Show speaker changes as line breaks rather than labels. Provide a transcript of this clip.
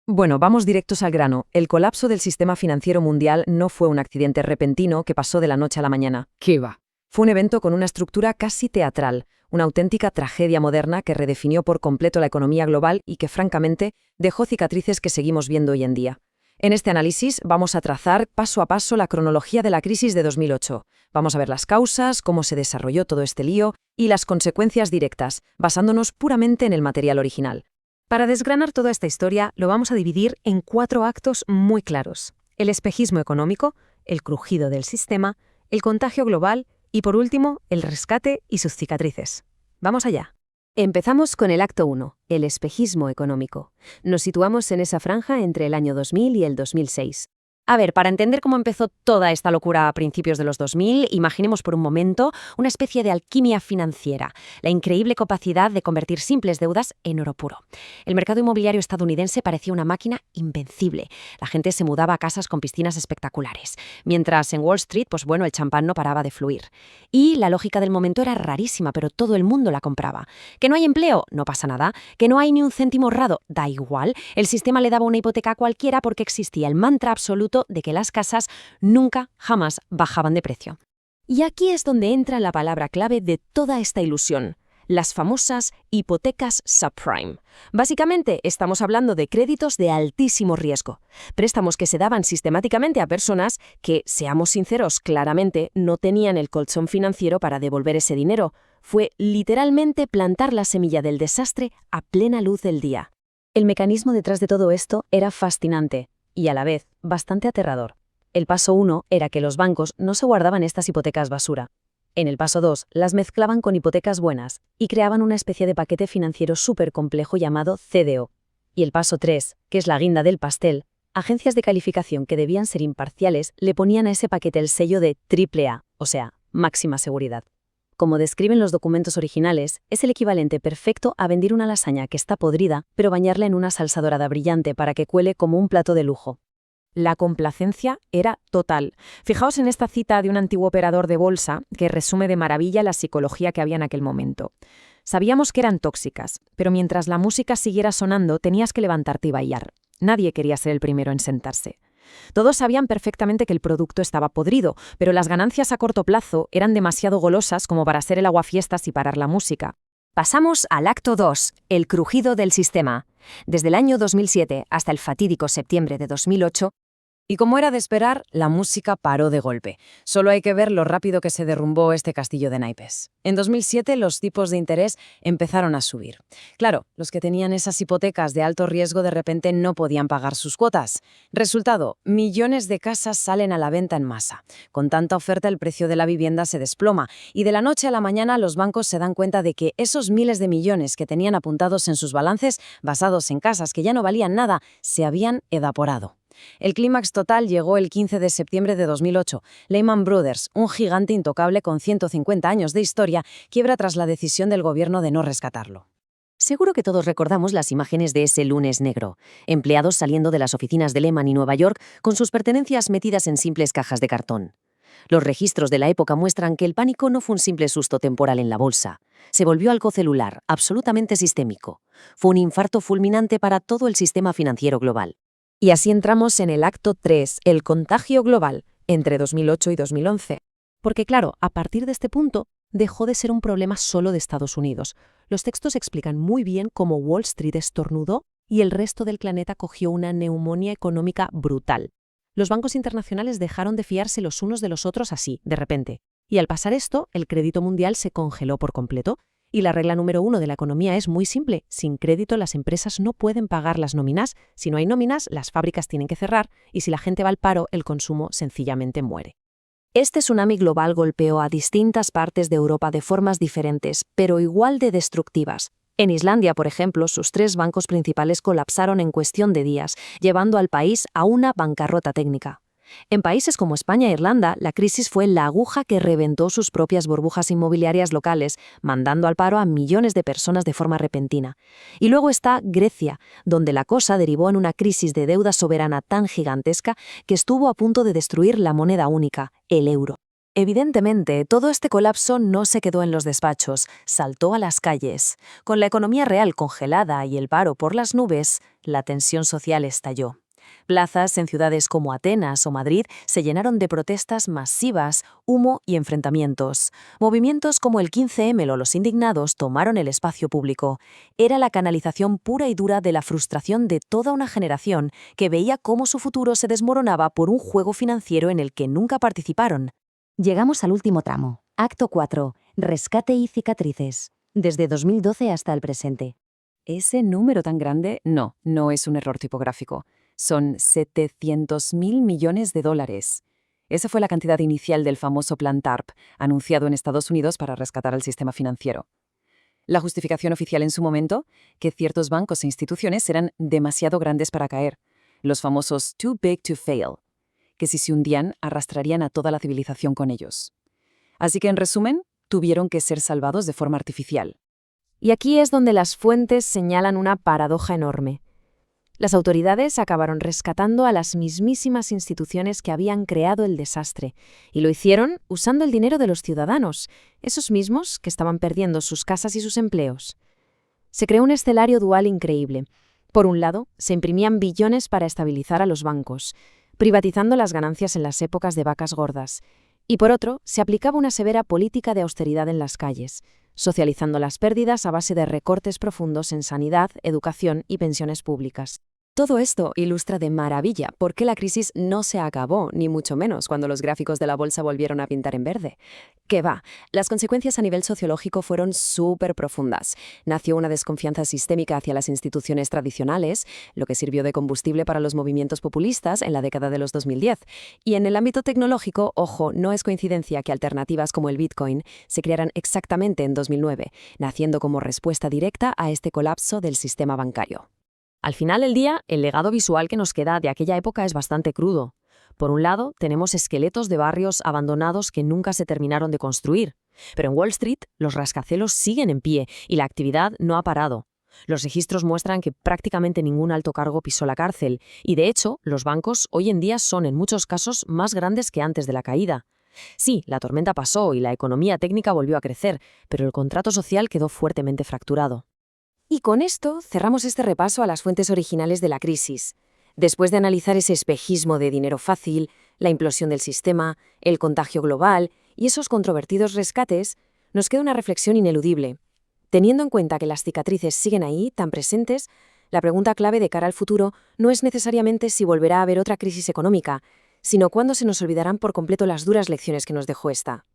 Bueno, vamos directos al grano. El colapso del sistema financiero mundial no fue un accidente repentino que pasó de la noche a la mañana.
¿Qué va?
Fue un evento con una estructura casi teatral, una auténtica tragedia moderna que redefinió por completo la economía global y que, francamente, dejó cicatrices que seguimos viendo hoy en día. En este análisis vamos a trazar paso a paso la cronología de la crisis de 2008. Vamos a ver las causas, cómo se desarrolló todo este lío y las consecuencias directas, basándonos puramente en el material original.
Para desgranar toda esta historia, lo vamos a dividir en 4 actos muy claros: el espejismo económico, el crujido del sistema, el contagio global y, por último, el rescate y sus cicatrices. Vamos allá. Empezamos con el acto 1, el espejismo económico. Nos situamos en esa franja entre el año 2000 y el 2006. A ver, para entender cómo empezó toda esta locura a principios de los 2000, imaginemos por un momento una especie de alquimia financiera, la increíble capacidad de convertir simples deudas en oro puro. El mercado inmobiliario estadounidense parecía una máquina invencible. La gente se mudaba a casas con piscinas espectaculares, mientras en Wall Street, el champán no paraba de fluir. Y la lógica del momento era rarísima, pero todo el mundo la compraba. ¿Que no hay empleo? No pasa nada. ¿Que no hay ni un céntimo ahorrado? Da igual. El sistema le daba una hipoteca a cualquiera porque existía el mantra absoluto de que las casas nunca, jamás bajaban de precio. Y aquí es donde entra la palabra clave de toda esta ilusión: las famosas hipotecas subprime. Básicamente, estamos hablando de créditos de altísimo riesgo, préstamos que se daban sistemáticamente a personas que, seamos sinceros, claramente no tenían el colchón financiero para devolver ese dinero. Fue literalmente plantar la semilla del desastre a plena luz del día. El mecanismo detrás de todo esto era fascinante y, a la vez, bastante aterrador. El paso 1 era que los bancos no se guardaban estas hipotecas basura. En el paso 2, las mezclaban con hipotecas buenas y creaban una especie de paquete financiero súper complejo llamado CDO. Y el paso 3, que es la guinda del pastel, agencias de calificación que debían ser imparciales le ponían a ese paquete el sello de AAA, o sea, máxima seguridad. Como describen los documentos originales, es el equivalente perfecto a vender una lasaña que está podrida, pero bañarla en una salsa dorada brillante para que cuele como un plato de lujo. La complacencia era total. Fijaos en esta cita de un antiguo operador de bolsa que resume de maravilla la psicología que había en aquel momento. Sabíamos que eran tóxicas, pero mientras la música siguiera sonando tenías que levantarte y bailar. Nadie quería ser el primero en sentarse. Todos sabían perfectamente que el producto estaba podrido, pero las ganancias a corto plazo eran demasiado golosas como para ser el aguafiestas y parar la música. Pasamos al acto 2, el crujido del sistema. Desde el año 2007 hasta el fatídico septiembre de 2008,
Y como era de esperar, la música paró de golpe. Solo hay que ver lo rápido que se derrumbó este castillo de naipes. En 2007 los tipos de interés empezaron a subir. Claro, los que tenían esas hipotecas de alto riesgo de repente no podían pagar sus cuotas. Resultado, millones de casas salen a la venta en masa. Con tanta oferta el precio de la vivienda se desploma y de la noche a la mañana los bancos se dan cuenta de que esos miles de millones que tenían apuntados en sus balances, basados en casas que ya no valían nada, se habían evaporado. El clímax total llegó el 15 de septiembre de 2008. Lehman Brothers, un gigante intocable con 150 años de historia, quiebra tras la decisión del gobierno de no rescatarlo.
Seguro que todos recordamos las imágenes de ese lunes negro. Empleados saliendo de las oficinas de Lehman y Nueva York con sus pertenencias metidas en simples cajas de cartón. Los registros de la época muestran que el pánico no fue un simple susto temporal en la bolsa. Se volvió algo celular, absolutamente sistémico. Fue un infarto fulminante para todo el sistema financiero global. Y así entramos en el acto 3, el contagio global, entre 2008 y 2011. Porque claro, a partir de este punto, dejó de ser un problema solo de Estados Unidos. Los textos explican muy bien cómo Wall Street estornudó y el resto del planeta cogió una neumonía económica brutal. Los bancos internacionales dejaron de fiarse los unos de los otros así, de repente. Y al pasar esto, el crédito mundial se congeló por completo. Y la regla número 1 de la economía es muy simple: sin crédito las empresas no pueden pagar las nóminas, si no hay nóminas las fábricas tienen que cerrar y si la gente va al paro el consumo sencillamente muere. Este tsunami global golpeó a distintas partes de Europa de formas diferentes, pero igual de destructivas. En Islandia, por ejemplo, sus 3 bancos principales colapsaron en cuestión de días, llevando al país a una bancarrota técnica. En países como España e Irlanda, la crisis fue la aguja que reventó sus propias burbujas inmobiliarias locales, mandando al paro a millones de personas de forma repentina. Y luego está Grecia, donde la cosa derivó en una crisis de deuda soberana tan gigantesca que estuvo a punto de destruir la moneda única, el euro.
Evidentemente, todo este colapso no se quedó en los despachos, saltó a las calles. Con la economía real congelada y el paro por las nubes, la tensión social estalló. Plazas en ciudades como Atenas o Madrid se llenaron de protestas masivas, humo y enfrentamientos. Movimientos como el 15M o los indignados tomaron el espacio público. Era la canalización pura y dura de la frustración de toda una generación que veía cómo su futuro se desmoronaba por un juego financiero en el que nunca participaron.
Llegamos al último tramo. Acto 4. Rescate y cicatrices. Desde 2012 hasta el presente.
Ese número tan grande, no es un error tipográfico. Son 700.000 millones de dólares. Esa fue la cantidad inicial del famoso Plan TARP, anunciado en Estados Unidos para rescatar al sistema financiero. La justificación oficial en su momento, que ciertos bancos e instituciones eran demasiado grandes para caer, los famosos too big to fail, que si se hundían arrastrarían a toda la civilización con ellos. Así que, en resumen, tuvieron que ser salvados de forma artificial.
Y aquí es donde las fuentes señalan una paradoja enorme. Las autoridades acabaron rescatando a las mismísimas instituciones que habían creado el desastre, y lo hicieron usando el dinero de los ciudadanos, esos mismos que estaban perdiendo sus casas y sus empleos. Se creó un escenario dual increíble. Por un lado, se imprimían billones para estabilizar a los bancos, privatizando las ganancias en las épocas de vacas gordas, y por otro, se aplicaba una severa política de austeridad en las calles, socializando las pérdidas a base de recortes profundos en sanidad, educación y pensiones públicas. Todo esto ilustra de maravilla por qué la crisis no se acabó, ni mucho menos cuando los gráficos de la bolsa volvieron a pintar en verde. ¡Qué va! Las consecuencias a nivel sociológico fueron súper profundas. Nació una desconfianza sistémica hacia las instituciones tradicionales, lo que sirvió de combustible para los movimientos populistas en la década de los 2010. Y en el ámbito tecnológico, ojo, no es coincidencia que alternativas como el Bitcoin se crearan exactamente en 2009, naciendo como respuesta directa a este colapso del sistema bancario. Al final del día, el legado visual que nos queda de aquella época es bastante crudo. Por un lado, tenemos esqueletos de barrios abandonados que nunca se terminaron de construir. Pero en Wall Street, los rascacielos siguen en pie y la actividad no ha parado. Los registros muestran que prácticamente ningún alto cargo pisó la cárcel y, de hecho, los bancos hoy en día son en muchos casos más grandes que antes de la caída. Sí, la tormenta pasó y la economía técnica volvió a crecer, pero el contrato social quedó fuertemente fracturado. Y con esto cerramos este repaso a las fuentes originales de la crisis. Después de analizar ese espejismo de dinero fácil, la implosión del sistema, el contagio global y esos controvertidos rescates, nos queda una reflexión ineludible. Teniendo en cuenta que las cicatrices siguen ahí, tan presentes, la pregunta clave de cara al futuro no es necesariamente si volverá a haber otra crisis económica, sino cuándo se nos olvidarán por completo las duras lecciones que nos dejó esta.